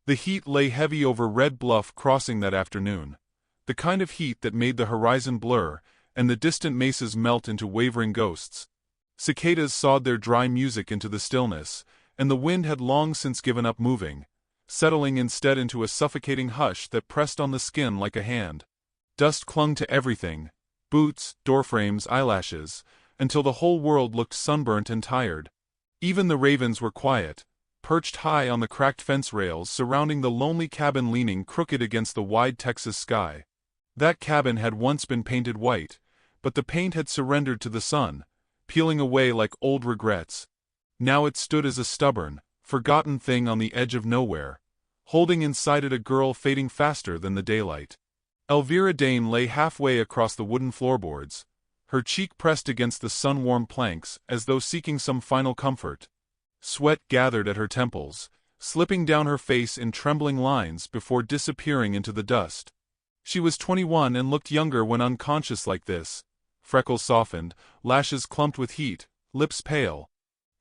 The heat lay heavy over Red Bluff Crossing that afternoon, the kind of heat that made the horizon blur and the distant mesas melt into wavering ghosts. Cicadas sawed their dry music into the stillness, and the wind had long since given up moving, settling instead into a suffocating hush that pressed on the skin like a hand. Dust clung to everything, boots, doorframes, eyelashes, until the whole world looked sunburnt and tired. Even the ravens were quiet, perched high on the cracked fence rails surrounding the lonely cabin leaning crooked against the wide Texas sky. That cabin had once been painted white, but the paint had surrendered to the sun, peeling away like old regrets. Now it stood as a stubborn, forgotten thing on the edge of nowhere, holding inside it a girl fading faster than the daylight. Elvira Dane lay halfway across the wooden floorboards, her cheek pressed against the sun-warmed planks as though seeking some final comfort. Sweat gathered at her temples, slipping down her face in trembling lines before disappearing into the dust. She was 21 and looked younger when unconscious like this. Freckles softened, lashes clumped with heat, lips pale.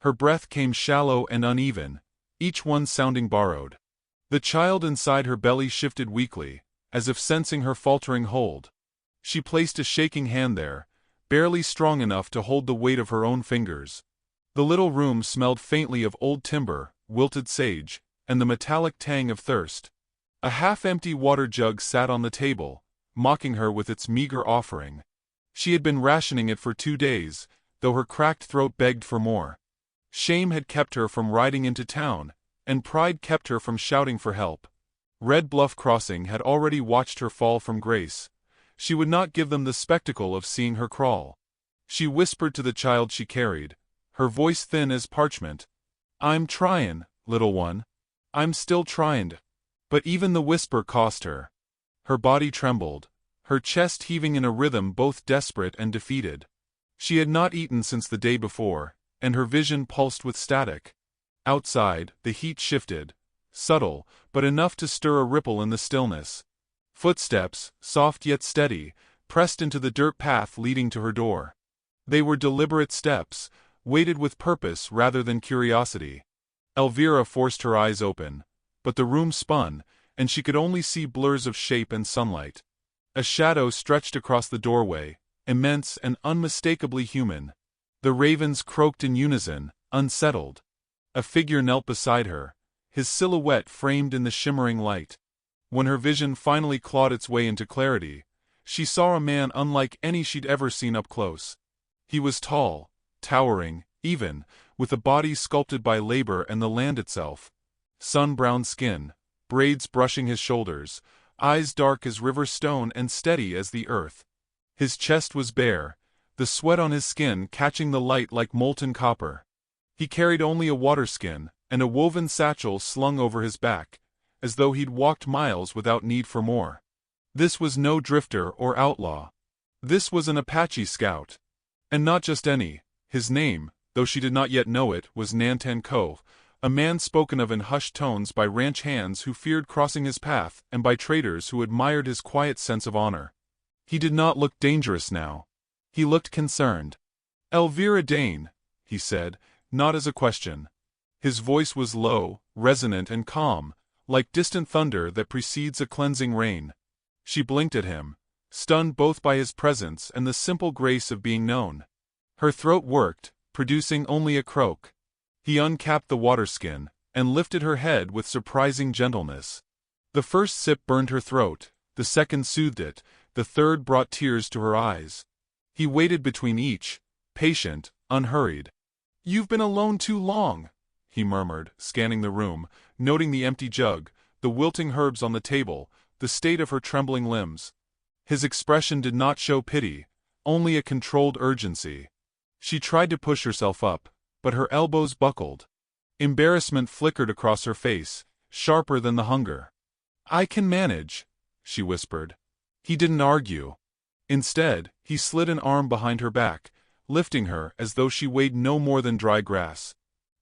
Her breath came shallow and uneven, each one sounding borrowed. The child inside her belly shifted weakly, as if sensing her faltering hold. She placed a shaking hand there, barely strong enough to hold the weight of her own fingers. The little room smelled faintly of old timber, wilted sage, and the metallic tang of thirst. A half-empty water jug sat on the table, mocking her with its meager offering. She had been rationing it for 2 days, though her cracked throat begged for more. Shame had kept her from riding into town, and pride kept her from shouting for help. Red Bluff Crossing had already watched her fall from grace. She would not give them the spectacle of seeing her crawl. She whispered to the child she carried, her voice thin as parchment. "I'm tryin', little one. I'm still tryin'." But even the whisper cost her. Her body trembled, her chest heaving in a rhythm both desperate and defeated. She had not eaten since the day before, and her vision pulsed with static. Outside, the heat shifted, subtle, but enough to stir a ripple in the stillness. Footsteps, soft yet steady, pressed into the dirt path leading to her door. They were deliberate steps, weighted with purpose rather than curiosity. Elvira forced her eyes open, but the room spun, and she could only see blurs of shape and sunlight. A shadow stretched across the doorway, immense and unmistakably human. The ravens croaked in unison, unsettled. A figure knelt beside her, his silhouette framed in the shimmering light. When her vision finally clawed its way into clarity, she saw a man unlike any she'd ever seen up close. He was tall, towering, even, with a body sculpted by labor and the land itself. Sun-browned skin, braids brushing his shoulders, eyes dark as river stone and steady as the earth. His chest was bare, the sweat on his skin catching the light like molten copper. He carried only a waterskin, and a woven satchel slung over his back, as though he'd walked miles without need for more. This was no drifter or outlaw. This was an Apache scout. And not just any. His name, though she did not yet know it, was Nantan Ko, a man spoken of in hushed tones by ranch hands who feared crossing his path and by traders who admired his quiet sense of honor. He did not look dangerous now. He looked concerned. "Elvira Dane," he said, not as a question. His voice was low, resonant and calm, like distant thunder that precedes a cleansing rain. She blinked at him, stunned both by his presence and the simple grace of being known. Her throat worked, producing only a croak. He uncapped the waterskin, and lifted her head with surprising gentleness. The first sip burned her throat, the second soothed it, the third brought tears to her eyes. He waited between each, patient, unhurried. "You've been alone too long," he murmured, scanning the room, noting the empty jug, the wilting herbs on the table, the state of her trembling limbs. His expression did not show pity, only a controlled urgency. She tried to push herself up, but her elbows buckled. Embarrassment flickered across her face, sharper than the hunger. "I can manage," she whispered. He didn't argue. Instead, he slid an arm behind her back, lifting her as though she weighed no more than dry grass.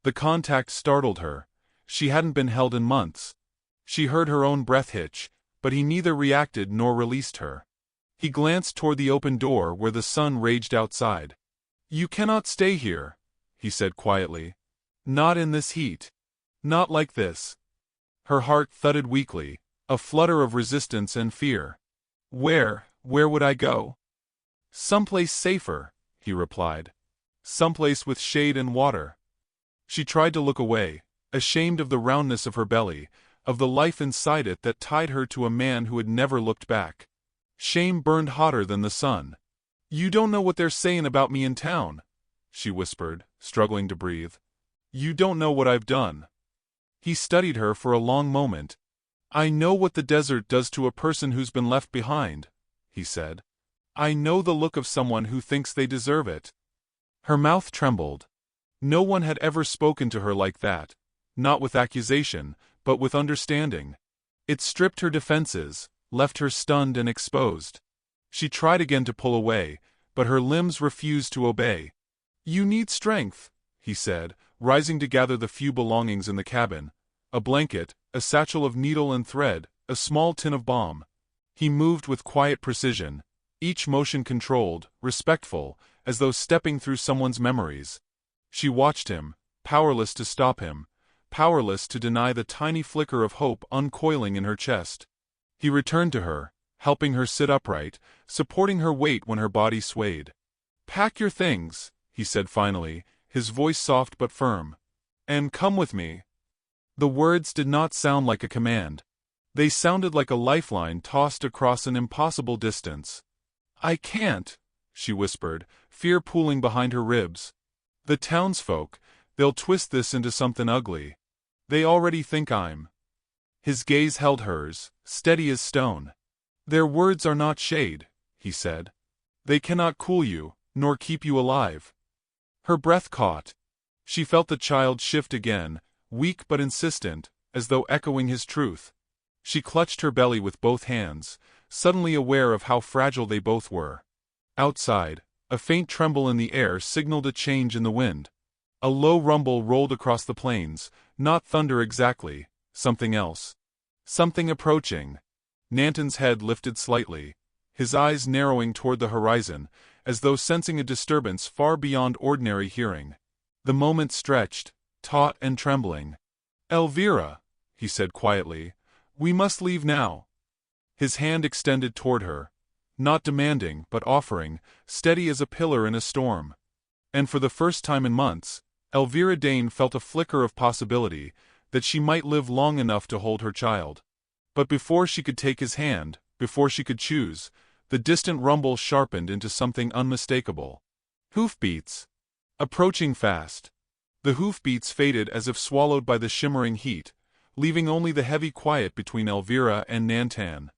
The contact startled her. She hadn't been held in months. She heard her own breath hitch, but he neither reacted nor released her. He glanced toward the open door where the sun raged outside. "You cannot stay here," he said quietly. "Not in this heat. Not like this." Her heart thudded weakly, a flutter of resistance and fear. Where would I go? Someplace safer, he replied. Someplace with shade and water. She tried to look away, ashamed of the roundness of her belly, of the life inside it that tied her to a man who had never looked back. Shame burned hotter than the sun. You don't know what they're saying about me in town, she whispered, struggling to breathe. You don't know what I've done. He studied her for a long moment. I know what the desert does to a person who's been left behind, he said. I know the look of someone who thinks they deserve it. Her mouth trembled. No one had ever spoken to her like that, not with accusation, but with understanding. It stripped her defenses, left her stunned and exposed. She tried again to pull away, but her limbs refused to obey. You need strength, he said, rising to gather the few belongings in the cabin. A blanket, a satchel of needle and thread, a small tin of balm. He moved with quiet precision, each motion controlled, respectful, as though stepping through someone's memories. She watched him, powerless to stop him, powerless to deny the tiny flicker of hope uncoiling in her chest. He returned to her, helping her sit upright, supporting her weight when her body swayed. Pack your things, he said finally, his voice soft but firm. And come with me. The words did not sound like a command. They sounded like a lifeline tossed across an impossible distance. I can't, she whispered, fear pooling behind her ribs. The townsfolk, they'll twist this into something ugly. They already think I'm. His gaze held hers, steady as stone. Their words are not shade, he said. They cannot cool you, nor keep you alive. Her breath caught. She felt the child shift again, weak but insistent, as though echoing his truth. She clutched her belly with both hands, suddenly aware of how fragile they both were. Outside, a faint tremble in the air signaled a change in the wind. A low rumble rolled across the plains, not thunder exactly, something else. Something approaching. Nanton's head lifted slightly, his eyes narrowing toward the horizon, as though sensing a disturbance far beyond ordinary hearing. The moment stretched, taut and trembling. Elvira, he said quietly, we must leave now. His hand extended toward her, not demanding but offering, steady as a pillar in a storm. And for the first time in months, Elvira Dane felt a flicker of possibility that she might live long enough to hold her child. But before she could take his hand, before she could choose, the distant rumble sharpened into something unmistakable. Hoofbeats. Approaching fast. The hoofbeats faded as if swallowed by the shimmering heat, leaving only the heavy quiet between Elvira and Nantan.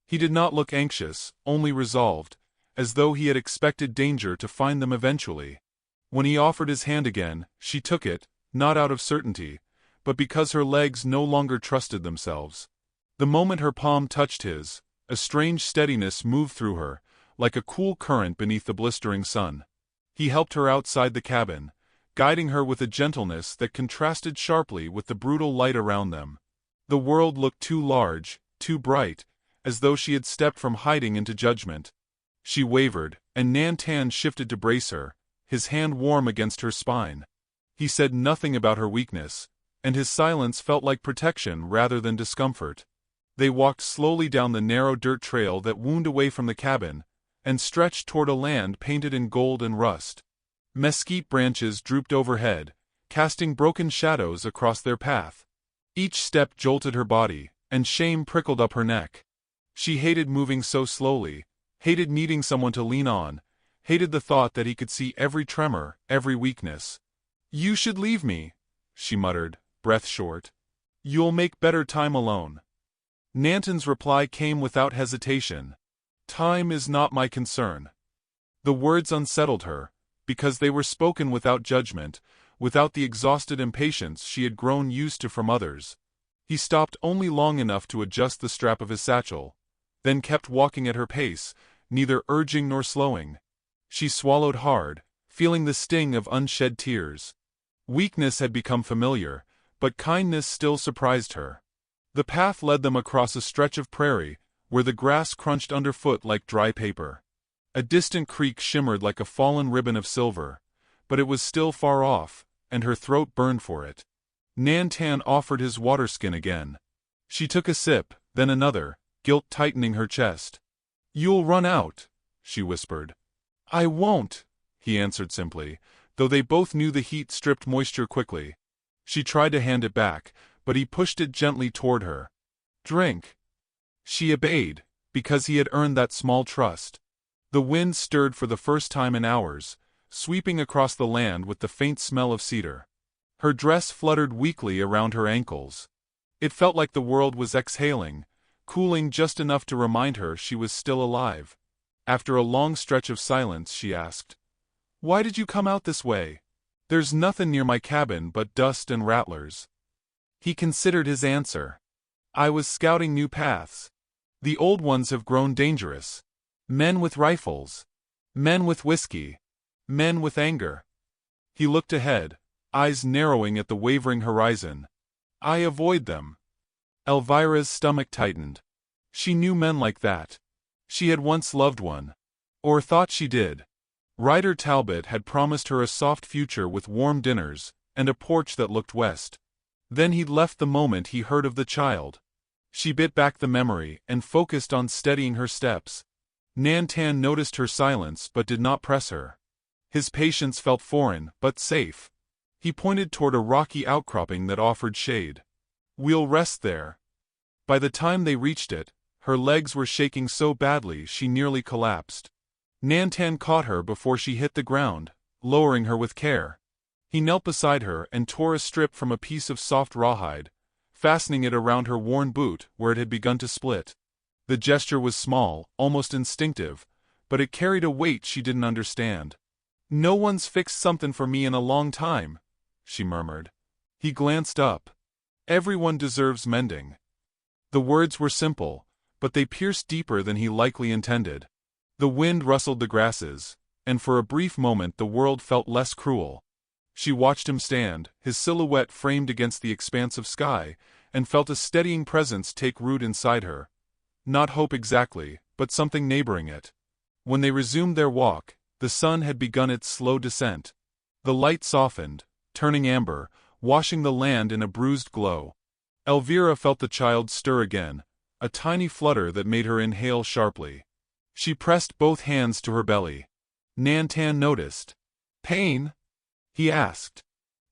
He did not look anxious, only resolved, as though he had expected danger to find them eventually. When he offered his hand again, she took it, not out of certainty, but because her legs no longer trusted themselves. The moment her palm touched his, a strange steadiness moved through her, like a cool current beneath the blistering sun. He helped her outside the cabin, guiding her with a gentleness that contrasted sharply with the brutal light around them. The world looked too large, too bright, as though she had stepped from hiding into judgment. She wavered, and Nantan shifted to brace her, his hand warm against her spine. He said nothing about her weakness, and his silence felt like protection rather than discomfort. They walked slowly down the narrow dirt trail that wound away from the cabin, and stretched toward a land painted in gold and rust. Mesquite branches drooped overhead, casting broken shadows across their path. Each step jolted her body, and shame prickled up her neck. She hated moving so slowly, hated needing someone to lean on, hated the thought that he could see every tremor, every weakness. You should leave me, she muttered, breath short. You'll make better time alone. Nanton's reply came without hesitation. Time is not my concern. The words unsettled her, because they were spoken without judgment, without the exhausted impatience she had grown used to from others. He stopped only long enough to adjust the strap of his satchel, then kept walking at her pace, neither urging nor slowing. She swallowed hard, feeling the sting of unshed tears. Weakness had become familiar, but kindness still surprised her. The path led them across a stretch of prairie, where the grass crunched underfoot like dry paper. A distant creek shimmered like a fallen ribbon of silver, but it was still far off, and her throat burned for it. Nantan offered his waterskin again. She took a sip, then another, guilt tightening her chest. "You'll run out," she whispered. "I won't," he answered simply, though they both knew the heat stripped moisture quickly. She tried to hand it back, but he pushed it gently toward her. "Drink." She obeyed, because he had earned that small trust. The wind stirred for the first time in hours, sweeping across the land with the faint smell of cedar. Her dress fluttered weakly around her ankles. It felt like the world was exhaling, cooling just enough to remind her she was still alive. After a long stretch of silence, she asked, "Why did you come out this way? There's nothing near my cabin but dust and rattlers." He considered his answer. "I was scouting new paths. The old ones have grown dangerous. Men with rifles. Men with whiskey. Men with anger." He looked ahead, eyes narrowing at the wavering horizon. "I avoid them." Elvira's stomach tightened. She knew men like that. She had once loved one. Or thought she did. Ryder Talbot had promised her a soft future with warm dinners, and a porch that looked west. Then he'd left the moment he heard of the child. She bit back the memory and focused on steadying her steps. Nantan noticed her silence but did not press her. His patience felt foreign, but safe. He pointed toward a rocky outcropping that offered shade. "We'll rest there." By the time they reached it, her legs were shaking so badly she nearly collapsed. Nantan caught her before she hit the ground, lowering her with care. He knelt beside her and tore a strip from a piece of soft rawhide, fastening it around her worn boot where it had begun to split. The gesture was small, almost instinctive, but it carried a weight she didn't understand. "No one's fixed something for me in a long time," she murmured. He glanced up. "Everyone deserves mending." The words were simple, but they pierced deeper than he likely intended. The wind rustled the grasses, and for a brief moment the world felt less cruel. She watched him stand, his silhouette framed against the expanse of sky, and felt a steadying presence take root inside her. Not hope exactly, but something neighboring it. When they resumed their walk, the sun had begun its slow descent. The light softened, turning amber, washing the land in a bruised glow. Elvira felt the child stir again, a tiny flutter that made her inhale sharply. She pressed both hands to her belly. Nantan noticed. "Pain?" he asked.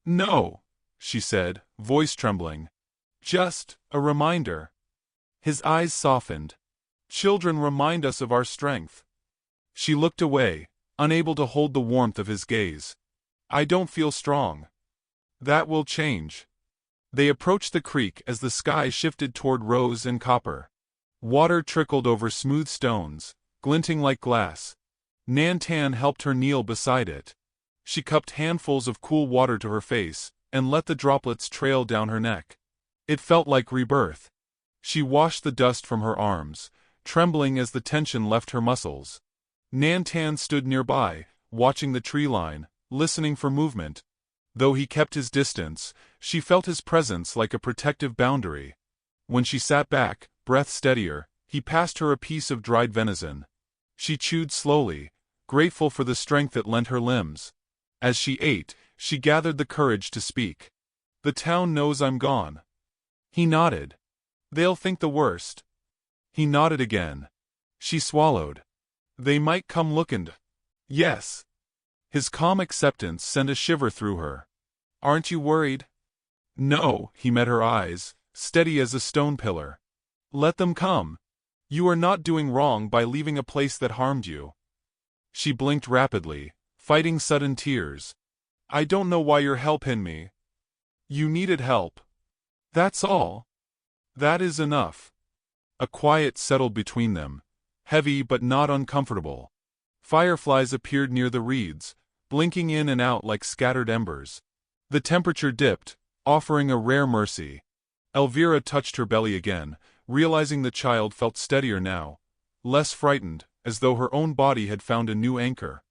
"No," she said, voice trembling. "Just a reminder." His eyes softened. "Children remind us of our strength." She looked away, unable to hold the warmth of his gaze. "I don't feel strong." "That will change." They approached the creek as the sky shifted toward rose and copper. Water trickled over smooth stones, glinting like glass. Nantan helped her kneel beside it. She cupped handfuls of cool water to her face, and let the droplets trail down her neck. It felt like rebirth. She washed the dust from her arms, trembling as the tension left her muscles. Nantan stood nearby, watching the tree line, listening for movement. Though he kept his distance, she felt his presence like a protective boundary. When she sat back, breath steadier, he passed her a piece of dried venison. She chewed slowly, grateful for the strength it lent her limbs. As she ate, she gathered the courage to speak. "The town knows I'm gone." He nodded. "They'll think the worst." He nodded again. She swallowed. "They might come looking." "Yes." His calm acceptance sent a shiver through her. "Aren't you worried?" "No," he met her eyes, steady as a stone pillar. "Let them come. You are not doing wrong by leaving a place that harmed you." She blinked rapidly, fighting sudden tears. "I don't know why you're helping me." "You needed help. That's all." "That is enough." A quiet settled between them, heavy but not uncomfortable. Fireflies appeared near the reeds, blinking in and out like scattered embers. The temperature dipped, offering a rare mercy. Elvira touched her belly again, realizing the child felt steadier now, less frightened, as though her own body had found a new anchor.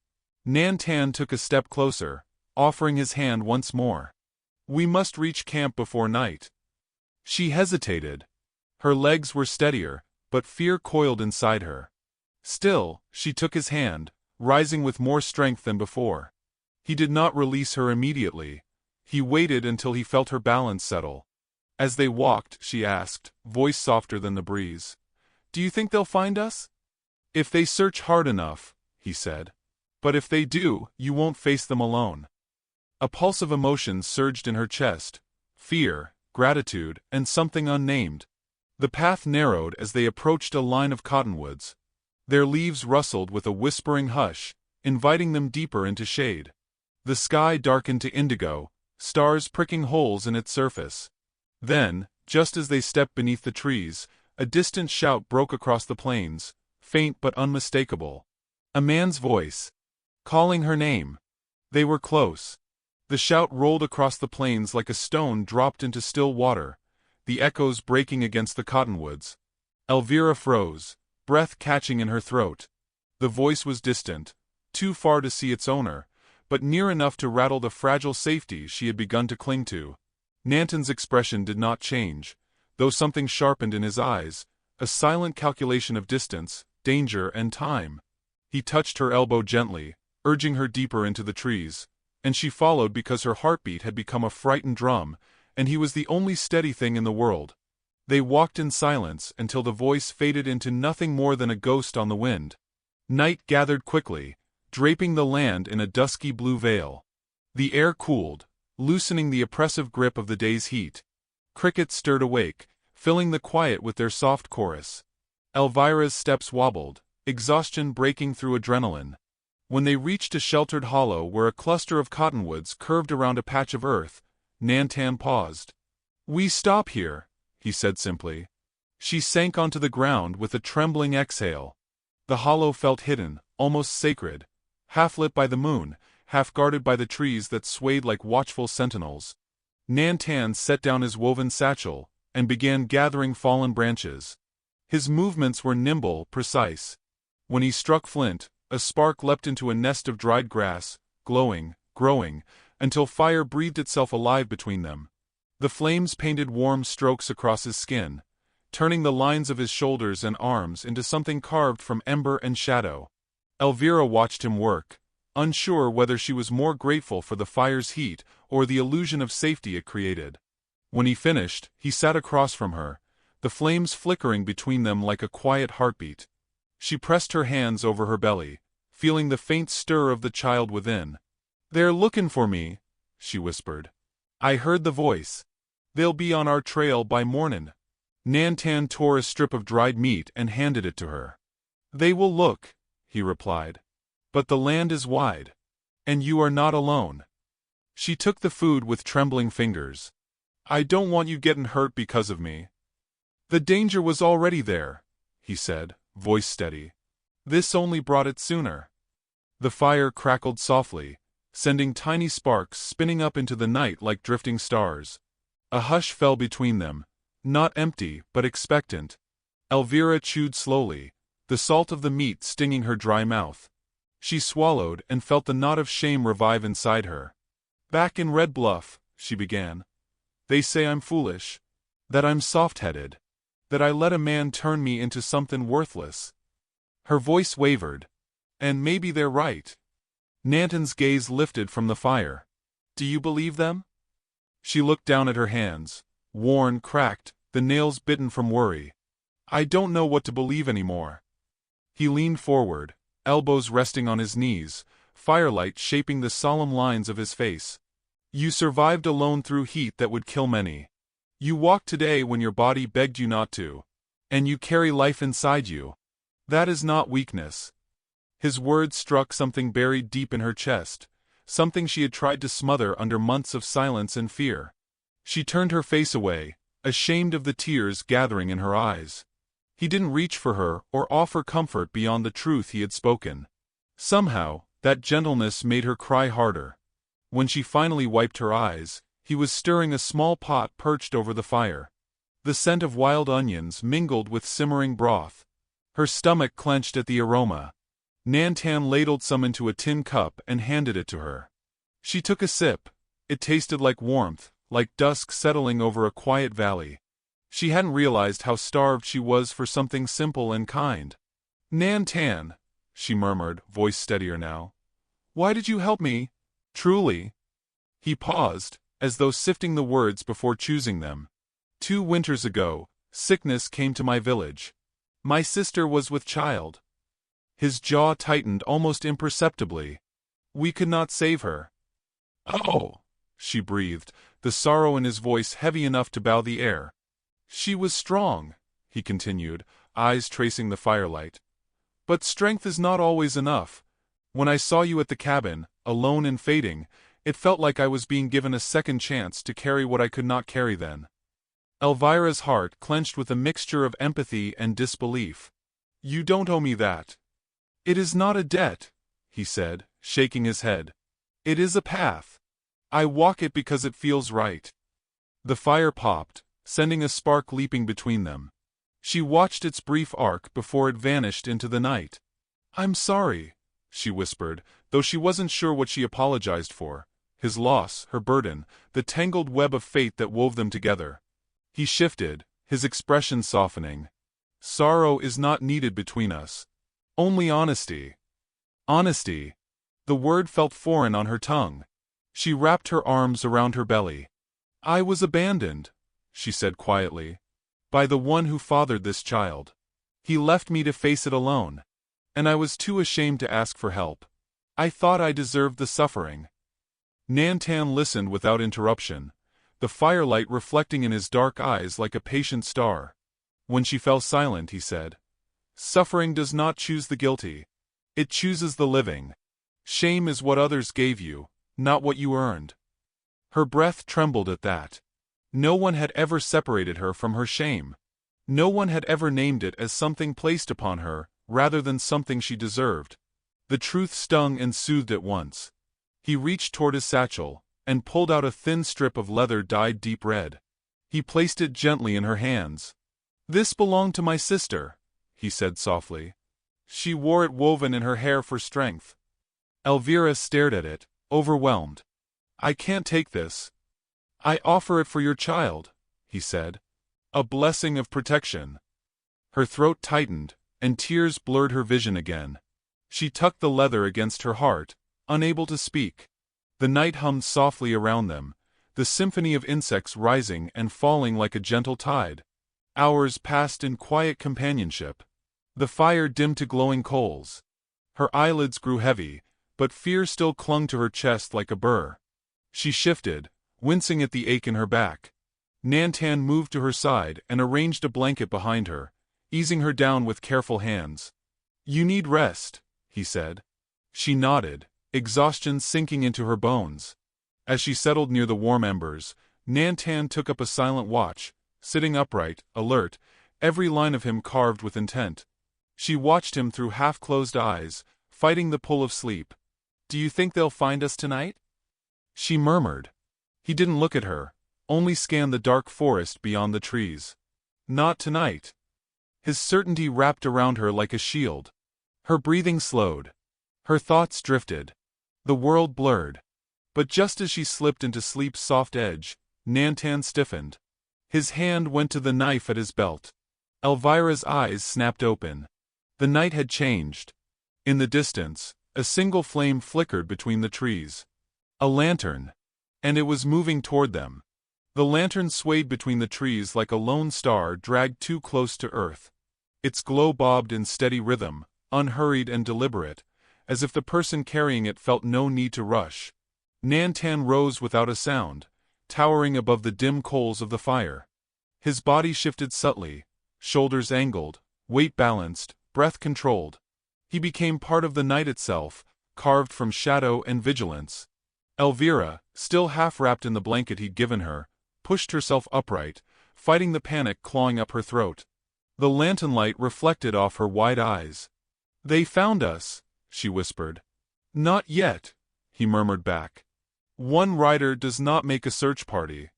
Nantan took a step closer, offering his hand once more. "We must reach camp before night." She hesitated. Her legs were steadier, but fear coiled inside her. Still, she took his hand, rising with more strength than before. He did not release her immediately. He waited until he felt her balance settle. As they walked, she asked, voice softer than the breeze. "Do you think they'll find us?" "If they search hard enough," he said. "But if they do, you won't face them alone." A pulse of emotion surged in her chest. Fear, gratitude, and something unnamed. The path narrowed as they approached a line of cottonwoods. Their leaves rustled with a whispering hush, inviting them deeper into shade. The sky darkened to indigo, stars pricking holes in its surface. Then, just as they stepped beneath the trees, a distant shout broke across the plains, faint but unmistakable. A man's voice. Calling her name. They were close. The shout rolled across the plains like a stone dropped into still water, the echoes breaking against the cottonwoods. Elvira froze, breath catching in her throat. The voice was distant, too far to see its owner, but near enough to rattle the fragile safety she had begun to cling to. Nanton's expression did not change, though something sharpened in his eyes, a silent calculation of distance, danger, and time. He touched her elbow gently, urging her deeper into the trees, and she followed because her heartbeat had become a frightened drum, and he was the only steady thing in the world. They walked in silence until the voice faded into nothing more than a ghost on the wind. Night gathered quickly, draping the land in a dusky blue veil. The air cooled, loosening the oppressive grip of the day's heat. Crickets stirred awake, filling the quiet with their soft chorus. Elvira's steps wobbled, exhaustion breaking through adrenaline. When they reached a sheltered hollow where a cluster of cottonwoods curved around a patch of earth, Nantan paused. "We stop here," he said simply. She sank onto the ground with a trembling exhale. The hollow felt hidden, almost sacred, half lit by the moon, half guarded by the trees that swayed like watchful sentinels. Nantan set down his woven satchel, and began gathering fallen branches. His movements were nimble, precise. When he struck flint, a spark leapt into a nest of dried grass, glowing, growing, until fire breathed itself alive between them. The flames painted warm strokes across his skin, turning the lines of his shoulders and arms into something carved from ember and shadow. Elvira watched him work, unsure whether she was more grateful for the fire's heat or the illusion of safety it created. When he finished, he sat across from her, the flames flickering between them like a quiet heartbeat. She pressed her hands over her belly, feeling the faint stir of the child within. "They're looking for me," she whispered. "I heard the voice. They'll be on our trail by mornin'." Nantan tore a strip of dried meat and handed it to her. "They will look," he replied. "But the land is wide. And you are not alone." She took the food with trembling fingers. "I don't want you getting hurt because of me." "The danger was already there," he said, voice steady. "This only brought it sooner." The fire crackled softly, sending tiny sparks spinning up into the night like drifting stars. A hush fell between them, not empty but expectant. Elvira chewed slowly, the salt of the meat stinging her dry mouth. She swallowed and felt the knot of shame revive inside her. "Back in Red Bluff," she began, "they say I'm foolish, that I'm soft-headed, that I let a man turn me into something worthless." Her voice wavered. "And maybe they're right." Nanton's gaze lifted from the fire. "Do you believe them?" She looked down at her hands, worn, cracked, the nails bitten from worry. "I don't know what to believe anymore." He leaned forward, elbows resting on his knees, firelight shaping the solemn lines of his face. "You survived alone through heat that would kill many. You walked today when your body begged you not to. And you carry life inside you. That is not weakness." His words struck something buried deep in her chest, something she had tried to smother under months of silence and fear. She turned her face away, ashamed of the tears gathering in her eyes. He didn't reach for her or offer comfort beyond the truth he had spoken. Somehow, that gentleness made her cry harder. When she finally wiped her eyes, he was stirring a small pot perched over the fire. The scent of wild onions mingled with simmering broth. Her stomach clenched at the aroma. Nantan ladled some into a tin cup and handed it to her. She took a sip. It tasted like warmth, like dusk settling over a quiet valley. She hadn't realized how starved she was for something simple and kind. "Nantan," she murmured, voice steadier now. "Why did you help me? Truly?" He paused, as though sifting the words before choosing them. 2 winters ago, sickness came to my village. My sister was with child. His jaw tightened almost imperceptibly. We could not save her. Oh, she breathed, the sorrow in his voice heavy enough to bow the air. She was strong, he continued, eyes tracing the firelight. But strength is not always enough. When I saw you at the cabin, alone and fading, it felt like I was being given a second chance to carry what I could not carry then. Elvira's heart clenched with a mixture of empathy and disbelief. You don't owe me that. It is not a debt, he said, shaking his head. It is a path. I walk it because it feels right. The fire popped, sending a spark leaping between them. She watched its brief arc before it vanished into the night. I'm sorry, she whispered, though she wasn't sure what she apologized for. His loss, her burden, the tangled web of fate that wove them together. He shifted, his expression softening. Sorrow is not needed between us. Only honesty. Honesty. The word felt foreign on her tongue. She wrapped her arms around her belly. I was abandoned, she said quietly, by the one who fathered this child. He left me to face it alone. And I was too ashamed to ask for help. I thought I deserved the suffering. Nantan listened without interruption, the firelight reflecting in his dark eyes like a patient star. When she fell silent, he said, Suffering does not choose the guilty. It chooses the living. Shame is what others gave you, not what you earned. Her breath trembled at that. No one had ever separated her from her shame. No one had ever named it as something placed upon her, rather than something she deserved. The truth stung and soothed at once. He reached toward his satchel, and pulled out a thin strip of leather dyed deep red. He placed it gently in her hands. This belonged to my sister, he said softly. She wore it woven in her hair for strength. Elvira stared at it, overwhelmed. I can't take this. I offer it for your child, he said. A blessing of protection. Her throat tightened, and tears blurred her vision again. She tucked the leather against her heart, unable to speak. The night hummed softly around them, the symphony of insects rising and falling like a gentle tide. Hours passed in quiet companionship. The fire dimmed to glowing coals. Her eyelids grew heavy, but fear still clung to her chest like a burr. She shifted, wincing at the ache in her back. Nantan moved to her side and arranged a blanket behind her, easing her down with careful hands. You need rest, he said. She nodded, exhaustion sinking into her bones. As she settled near the warm embers, Nantan took up a silent watch, sitting upright, alert, every line of him carved with intent. She watched him through half-closed eyes, fighting the pull of sleep. Do you think they'll find us tonight? She murmured. He didn't look at her, only scanned the dark forest beyond the trees. Not tonight. His certainty wrapped around her like a shield. Her breathing slowed. Her thoughts drifted. The world blurred. But just as she slipped into sleep's soft edge, Nantan stiffened. His hand went to the knife at his belt. Elvira's eyes snapped open. The night had changed. In the distance, a single flame flickered between the trees. A lantern. And it was moving toward them. The lantern swayed between the trees like a lone star dragged too close to earth. Its glow bobbed in steady rhythm, unhurried and deliberate, as if the person carrying it felt no need to rush. Nantan rose without a sound, towering above the dim coals of the fire. His body shifted subtly, shoulders angled, weight balanced, breath controlled. He became part of the night itself, carved from shadow and vigilance. Elvira, still half-wrapped in the blanket he'd given her, pushed herself upright, fighting the panic clawing up her throat. The lantern light reflected off her wide eyes. They found us, she whispered. Not yet, he murmured back. One rider does not make a search party.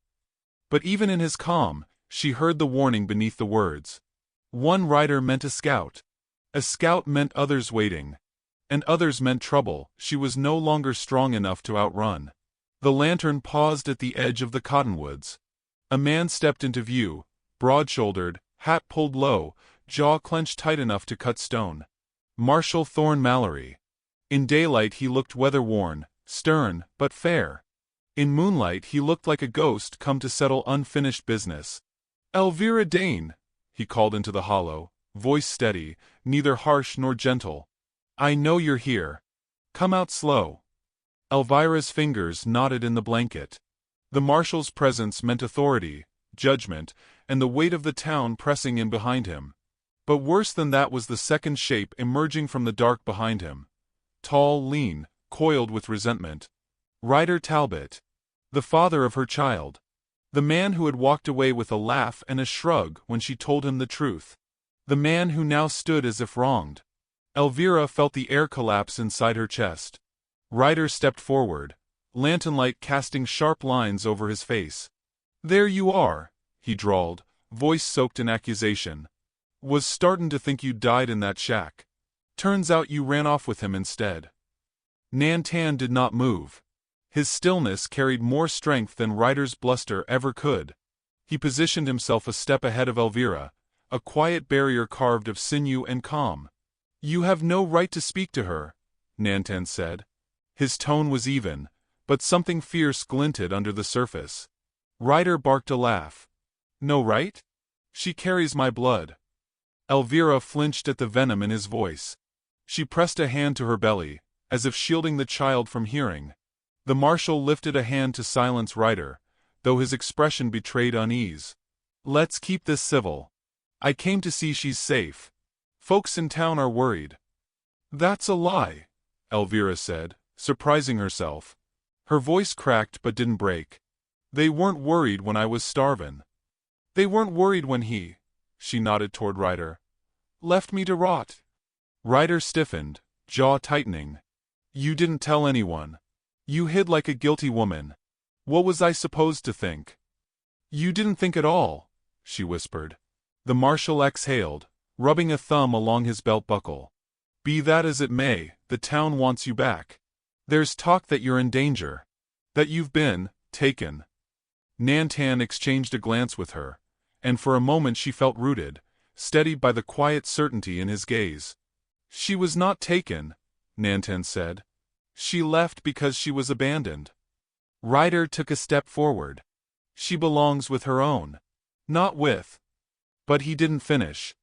But even in his calm, she heard the warning beneath the words. One rider meant a scout. A scout meant others waiting. And others meant trouble she was no longer strong enough to outrun. The lantern paused at the edge of the cottonwoods. A man stepped into view, broad-shouldered, hat pulled low, jaw clenched tight enough to cut stone. Marshal Thorne Mallory. In daylight he looked weather-worn, stern, but fair. In moonlight he looked like a ghost come to settle unfinished business. Elvira Dane, he called into the hollow, voice steady, neither harsh nor gentle. I know you're here. Come out slow. Elvira's fingers knotted in the blanket. The marshal's presence meant authority, judgment, and the weight of the town pressing in behind him. But worse than that was the second shape emerging from the dark behind him. Tall, lean, coiled with resentment. Ryder Talbot. The father of her child. The man who had walked away with a laugh and a shrug when she told him the truth. The man who now stood as if wronged. Elvira felt the air collapse inside her chest. Ryder stepped forward, lantern-light casting sharp lines over his face. There you are, he drawled, voice soaked in accusation. Was startin' to think you died in that shack. Turns out you ran off with him instead. Nantan did not move. His stillness carried more strength than Ryder's bluster ever could. He positioned himself a step ahead of Elvira, a quiet barrier carved of sinew and calm. You have no right to speak to her, Nantan said. His tone was even, but something fierce glinted under the surface. Ryder barked a laugh. No right? She carries my blood. Elvira flinched at the venom in his voice. She pressed a hand to her belly, as if shielding the child from hearing. The marshal lifted a hand to silence Ryder, though his expression betrayed unease. Let's keep this civil. I came to see she's safe. Folks in town are worried. That's a lie, Elvira said, surprising herself. Her voice cracked but didn't break. They weren't worried when I was starvin'. They weren't worried when he, she nodded toward Ryder, left me to rot. Ryder stiffened, jaw tightening. You didn't tell anyone. You hid like a guilty woman. What was I supposed to think? You didn't think at all, she whispered. The marshal exhaled, rubbing a thumb along his belt buckle. Be that as it may, the town wants you back. There's talk that you're in danger. That you've been taken. Nantan exchanged a glance with her, and for a moment she felt rooted, steadied by the quiet certainty in his gaze. She was not taken, Nantan said. She left because she was abandoned. Ryder took a step forward. She belongs with her own. Not with. But he didn't finish.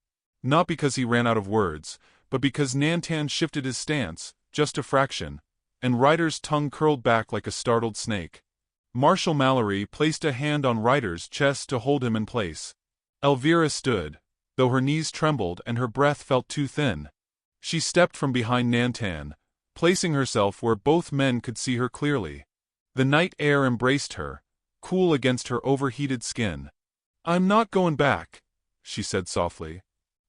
Not because he ran out of words, but because Nantan shifted his stance, just a fraction, and Ryder's tongue curled back like a startled snake. Marshal Mallory placed a hand on Ryder's chest to hold him in place. Elvira stood, though her knees trembled and her breath felt too thin. She stepped from behind Nantan, placing herself where both men could see her clearly. The night air embraced her, cool against her overheated skin. I'm not going back, she said softly.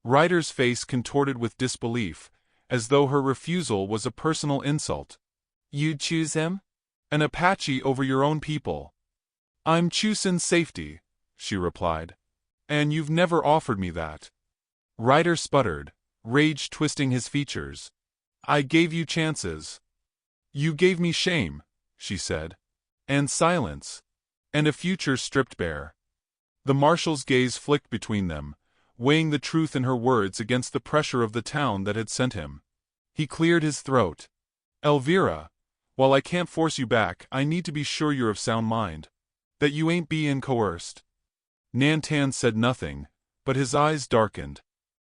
Ryder's face contorted with disbelief, as though her refusal was a personal insult. You'd choose him? An Apache over your own people. I'm choosin' safety, she replied. And you've never offered me that. Ryder sputtered, rage twisting his features. I gave you chances. You gave me shame, she said. And silence. And a future stripped bare. The marshal's gaze flicked between them, weighing the truth in her words against the pressure of the town that had sent him. He cleared his throat. Elvira, while I can't force you back, I need to be sure you're of sound mind. That you ain't bein' coerced. Nantan said nothing, but his eyes darkened.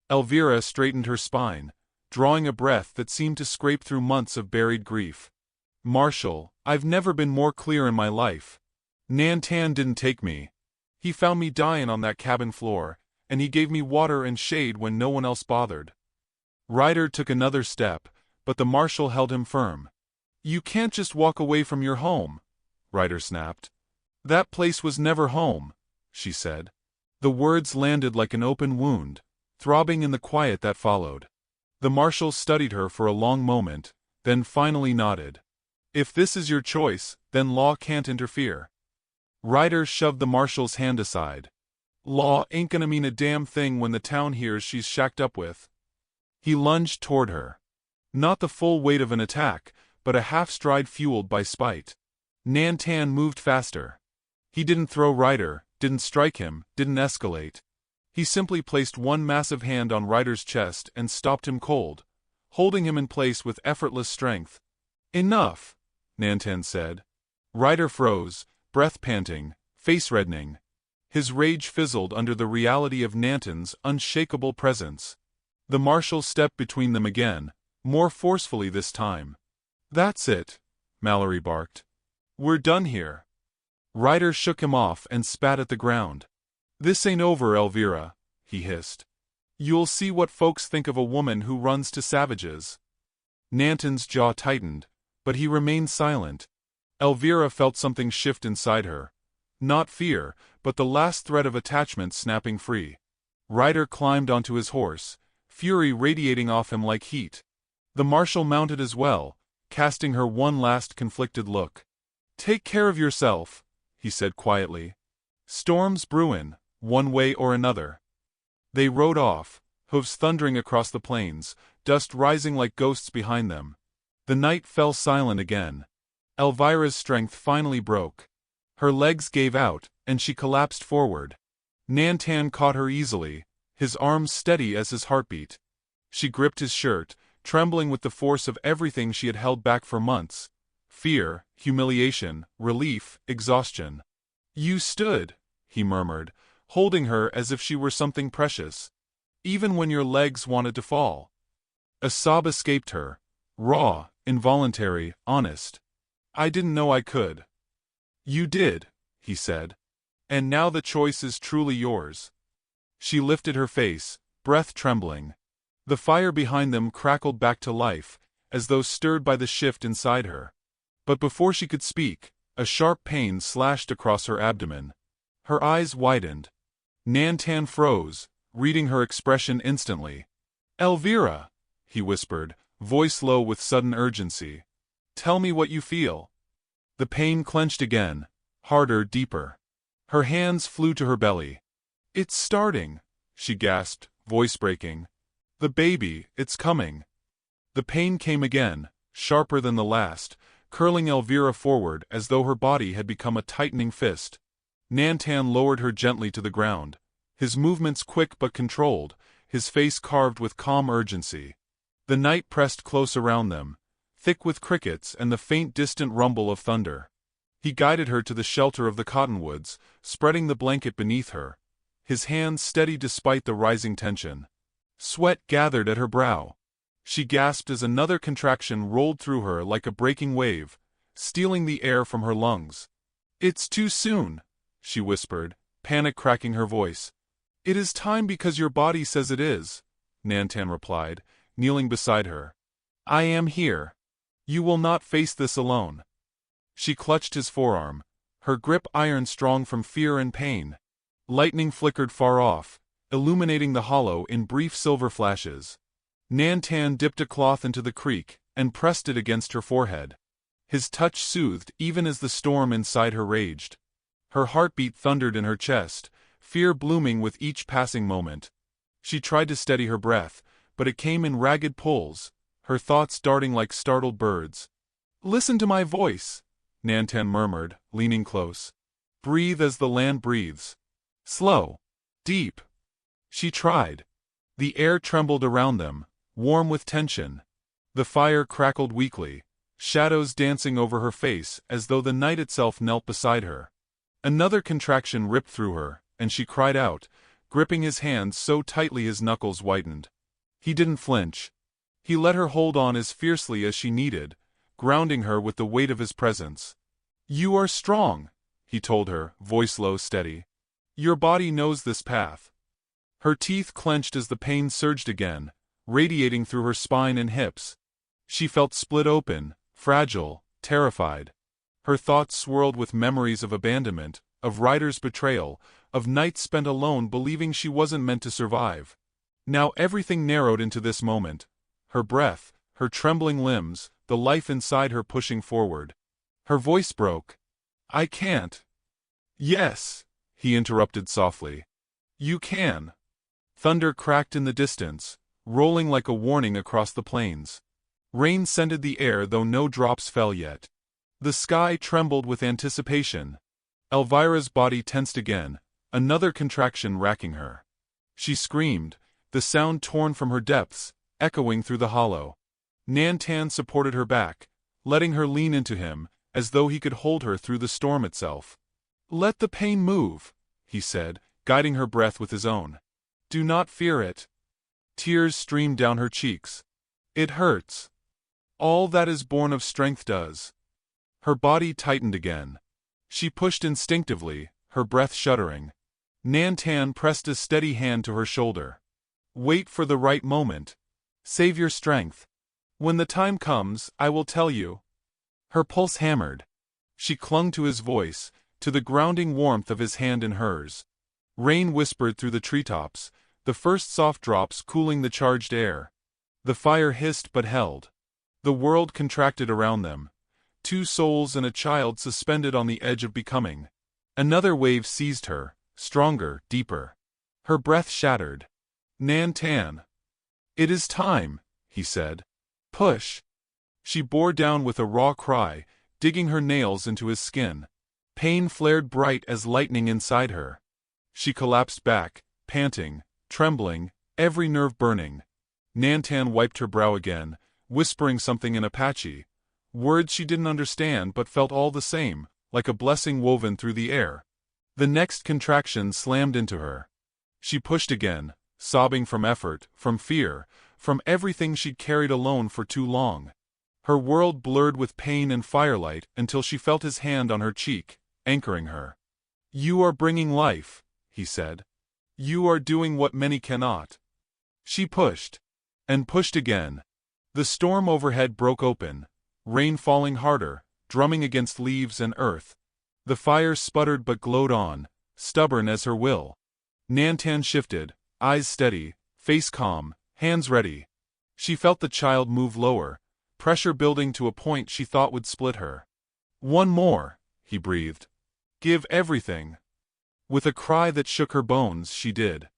Elvira straightened her spine, drawing a breath that seemed to scrape through months of buried grief. Marshal, I've never been more clear in my life. Nantan didn't take me. He found me dyin' on that cabin floor, and he gave me water and shade when no one else bothered. Ryder took another step, but the marshal held him firm. You can't just walk away from your home, Ryder snapped. That place was never home, she said. The words landed like an open wound, throbbing in the quiet that followed. The marshal studied her for a long moment, then finally nodded. If this is your choice, then law can't interfere. Ryder shoved the marshal's hand aside. Law ain't gonna mean a damn thing when the town hears she's shacked up with. He lunged toward her. Not the full weight of an attack, but a half-stride fueled by spite. Nantan moved faster. He didn't throw Ryder, didn't strike him, didn't escalate. He simply placed one massive hand on Ryder's chest and stopped him cold, holding him in place with effortless strength. Enough, Nantan said. Ryder froze, breath panting, face reddening. His rage fizzled under the reality of Nanton's unshakable presence. The marshal stepped between them again, more forcefully this time. "That's it," Mallory barked. "We're done here." Ryder shook him off and spat at the ground. "This ain't over, Elvira," he hissed. "You'll see what folks think of a woman who runs to savages." Nanton's jaw tightened, but he remained silent. Elvira felt something shift inside her. Not fear, but the last thread of attachment snapping free. Ryder climbed onto his horse, fury radiating off him like heat. The marshal mounted as well, casting her one last conflicted look. "Take care of yourself," he said quietly. "Storm's brewin', one way or another." They rode off, hooves thundering across the plains, dust rising like ghosts behind them. The night fell silent again. Elvira's strength finally broke. Her legs gave out, and she collapsed forward. Nantan caught her easily, his arms steady as his heartbeat. She gripped his shirt, trembling with the force of everything she had held back for months. Fear, humiliation, relief, exhaustion. "You stood," he murmured, holding her as if she were something precious. "Even when your legs wanted to fall." A sob escaped her. Raw, involuntary, honest. "I didn't know I could." "You did," he said. "And now the choice is truly yours." She lifted her face, breath trembling. The fire behind them crackled back to life, as though stirred by the shift inside her. But before she could speak, a sharp pain slashed across her abdomen. Her eyes widened. Nantan froze, reading her expression instantly. "Elvira," he whispered, voice low with sudden urgency. "Tell me what you feel." The pain clenched again, harder, deeper. Her hands flew to her belly. "It's starting," she gasped, voice breaking. "The baby, it's coming." The pain came again, sharper than the last, curling Elvira forward as though her body had become a tightening fist. Nantan lowered her gently to the ground, his movements quick but controlled, his face carved with calm urgency. The night pressed close around them, thick with crickets and the faint distant rumble of thunder. He guided her to the shelter of the cottonwoods, spreading the blanket beneath her, his hands steady despite the rising tension. Sweat gathered at her brow. She gasped as another contraction rolled through her like a breaking wave, stealing the air from her lungs. "It's too soon," she whispered, panic cracking her voice. "It is time because your body says it is," Nantan replied, kneeling beside her. "I am here. You will not face this alone." She clutched his forearm, her grip iron strong from fear and pain. Lightning flickered far off, illuminating the hollow in brief silver flashes. Nantan dipped a cloth into the creek and pressed it against her forehead. His touch soothed even as the storm inside her raged. Her heartbeat thundered in her chest, fear blooming with each passing moment. She tried to steady her breath, but it came in ragged pulls, her thoughts darting like startled birds. "Listen to my voice," Nantan murmured, leaning close. "Breathe as the land breathes. Slow. Deep." She tried. The air trembled around them, warm with tension. The fire crackled weakly, shadows dancing over her face as though the night itself knelt beside her. Another contraction ripped through her, and she cried out, gripping his hands so tightly his knuckles whitened. He didn't flinch. He let her hold on as fiercely as she needed, grounding her with the weight of his presence. "You are strong," he told her, voice low, steady. "Your body knows this path." Her teeth clenched as the pain surged again, radiating through her spine and hips. She felt split open, fragile, terrified. Her thoughts swirled with memories of abandonment, of Ryder's betrayal, of nights spent alone believing she wasn't meant to survive. Now everything narrowed into this moment. Her breath, her trembling limbs, the life inside her pushing forward. Her voice broke. "I can't." "Yes," he interrupted softly. "You can." Thunder cracked in the distance, rolling like a warning across the plains. Rain scented the air though no drops fell yet. The sky trembled with anticipation. Elvira's body tensed again, another contraction racking her. She screamed, the sound torn from her depths, echoing through the hollow. Nantan supported her back, letting her lean into him, as though he could hold her through the storm itself. "Let the pain move," he said, guiding her breath with his own. Do not fear it. Tears streamed down her cheeks. It hurts. All that is born of strength does. Her body tightened again. She pushed instinctively, her breath shuddering. Nantan pressed a steady hand to her shoulder. Wait for the right moment. Save your strength. When the time comes, I will tell you. Her pulse hammered. She clung to his voice, to the grounding warmth of his hand in hers. Rain whispered through the treetops, the first soft drops cooling the charged air. The fire hissed but held. The world contracted around them. Two souls and a child suspended on the edge of becoming. Another wave seized her, stronger, deeper. Her breath shattered. Nantan. It is time, he said. Push. She bore down with a raw cry, digging her nails into his skin. Pain flared bright as lightning inside her. She collapsed back, panting, trembling, every nerve burning. Nantan wiped her brow again, whispering something in Apache. Words she didn't understand but felt all the same, like a blessing woven through the air. The next contraction slammed into her. She pushed again, sobbing from effort, from fear, from everything she'd carried alone for too long. Her world blurred with pain and firelight until she felt his hand on her cheek, anchoring her. You are bringing life, he said. You are doing what many cannot. She pushed. And pushed again. The storm overhead broke open, rain falling harder, drumming against leaves and earth. The fire sputtered but glowed on, stubborn as her will. Nantan shifted, eyes steady, face calm, hands ready. She felt the child move lower, pressure building to a point she thought would split her. One more, he breathed. Give everything. With a cry that shook her bones, she did.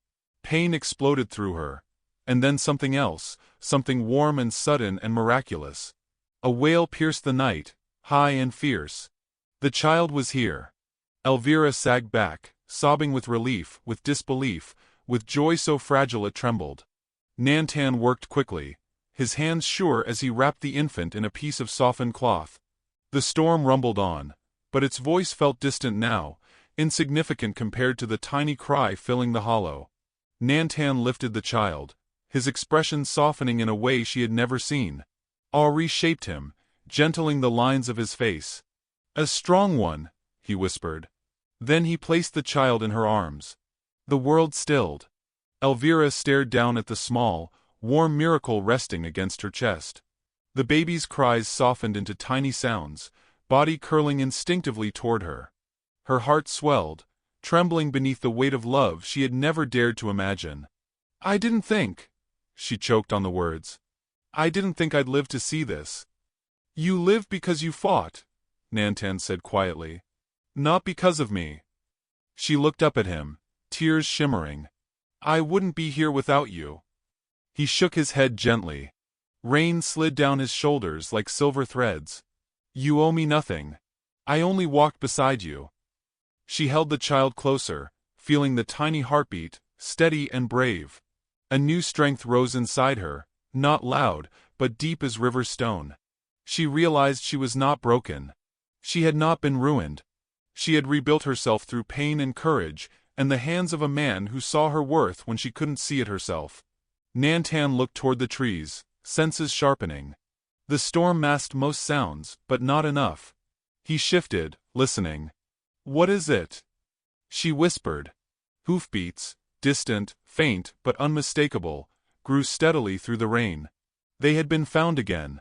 Pain exploded through her. And then something else, something warm and sudden and miraculous. A wail pierced the night, high and fierce. The child was here. Elvira sagged back, sobbing with relief, with disbelief, with joy so fragile it trembled. Nantan worked quickly, his hands sure as he wrapped the infant in a piece of softened cloth. The storm rumbled on, but its voice felt distant now, insignificant compared to the tiny cry filling the hollow. Nantan lifted the child, his expression softening in a way she had never seen. Awe reshaped him, gentling the lines of his face. A strong one, he whispered. Then he placed the child in her arms. The world stilled. Elvira stared down at the small, warm miracle resting against her chest. The baby's cries softened into tiny sounds, body curling instinctively toward her. Her heart swelled, trembling beneath the weight of love she had never dared to imagine. I didn't think. She choked on the words. I didn't think I'd live to see this. You lived because you fought, Nantan said quietly. Not because of me. She looked up at him, tears shimmering. I wouldn't be here without you. He shook his head gently. Rain slid down his shoulders like silver threads. You owe me nothing. I only walked beside you. She held the child closer, feeling the tiny heartbeat, steady and brave. A new strength rose inside her, not loud, but deep as river stone. She realized she was not broken. She had not been ruined. She had rebuilt herself through pain and courage, and the hands of a man who saw her worth when she couldn't see it herself. Nantan looked toward the trees, senses sharpening. The storm masked most sounds, but not enough. He shifted, listening. What is it? She whispered. Hoofbeats, distant, faint but unmistakable, grew steadily through the rain. They had been found again.